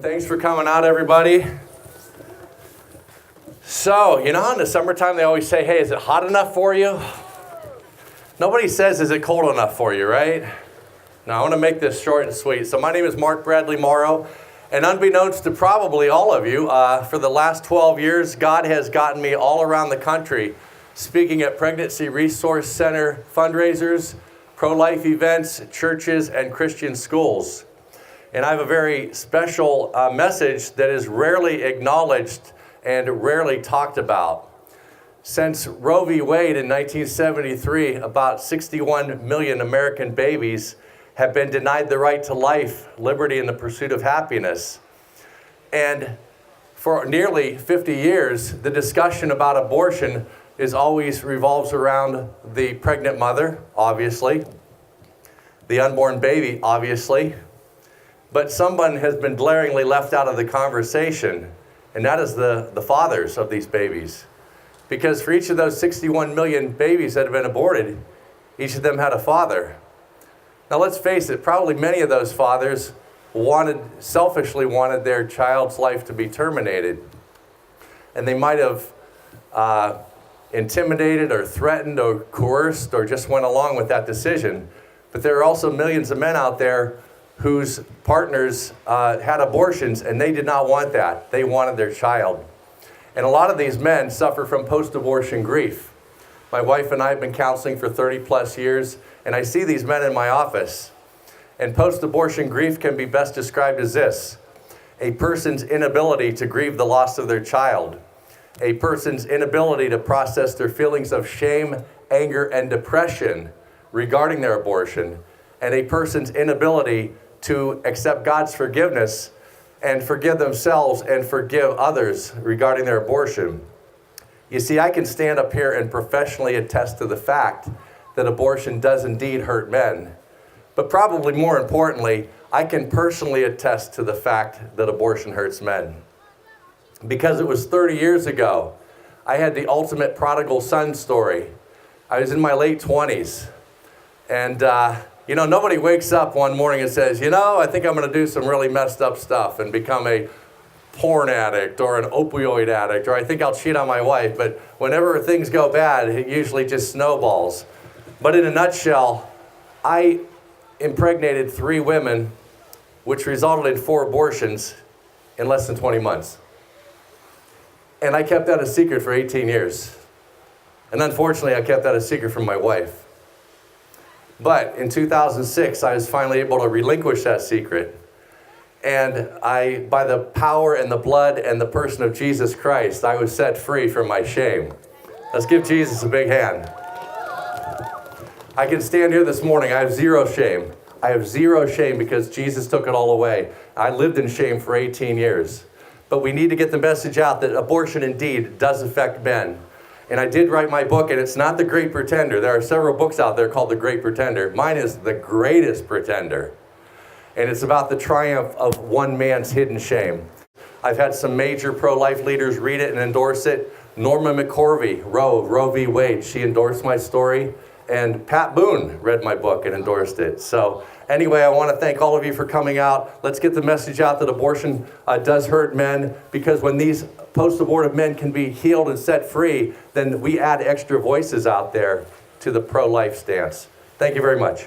Thanks for coming out, everybody. So, in the summertime, they always say, hey, is it hot enough for you? Nobody says, is it cold enough for you, right? Now, I want to make this short and sweet. So my name is Mark Bradley Morrow, and unbeknownst to probably all of you, for the last 12 years, God has gotten me all around the country speaking at Pregnancy Resource Center fundraisers, pro-life events, churches, and Christian schools. And I have a very special message that is rarely acknowledged and rarely talked about. Since Roe v. Wade in 1973, about 61 million American babies have been denied the right to life, liberty, and the pursuit of happiness. And for nearly 50 years, the discussion about abortion always revolves around the pregnant mother, obviously, the unborn baby, obviously, but someone has been glaringly left out of the conversation, and that is the fathers of these babies. Because for each of those 61 million babies that have been aborted, each of them had a father. Now let's face it, probably many of those fathers selfishly wanted their child's life to be terminated. And they might have intimidated or threatened or coerced or just went along with that decision. But there are also millions of men out there whose partners had abortions, and they did not want that. They wanted their child. And a lot of these men suffer from post-abortion grief. My wife and I have been counseling for 30 plus years, and I see these men in my office. And post-abortion grief can be best described as this: a person's inability to grieve the loss of their child, a person's inability to process their feelings of shame, anger, and depression regarding their abortion, and a person's inability to accept God's forgiveness and forgive themselves and forgive others regarding their abortion. You see, I can stand up here and professionally attest to the fact that abortion does indeed hurt men. But probably more importantly, I can personally attest to the fact that abortion hurts men. Because it was 30 years ago, I had the ultimate prodigal son story. I was in my late 20s, and nobody wakes up one morning and says, I think I'm going to do some really messed up stuff and become a porn addict or an opioid addict, or I think I'll cheat on my wife. But whenever things go bad, it usually just snowballs. But in a nutshell, I impregnated 3 women, which resulted in 4 abortions in less than 20 months. And I kept that a secret for 18 years. And unfortunately, I kept that a secret from my wife. But in 2006, I was finally able to relinquish that secret. And by the power and the blood and the person of Jesus Christ, I was set free from my shame. Let's give Jesus a big hand. I can stand here this morning. I have zero shame. I have zero shame because Jesus took it all away. I lived in shame for 18 years. But we need to get the message out that abortion indeed does affect men. And I did write my book, and it's not The Great Pretender. There are several books out there called The Great Pretender. Mine is The Greatest Pretender. And it's about the triumph of one man's hidden shame. I've had some major pro-life leaders read it and endorse it. Norma McCorvey, Roe v. Wade, she endorsed my story. And Pat Boone read my book and endorsed it. So anyway, I want to thank all of you for coming out. Let's get the message out that abortion does hurt men, because when these post-abortive men can be healed and set free, then we add extra voices out there to the pro-life stance. Thank you very much.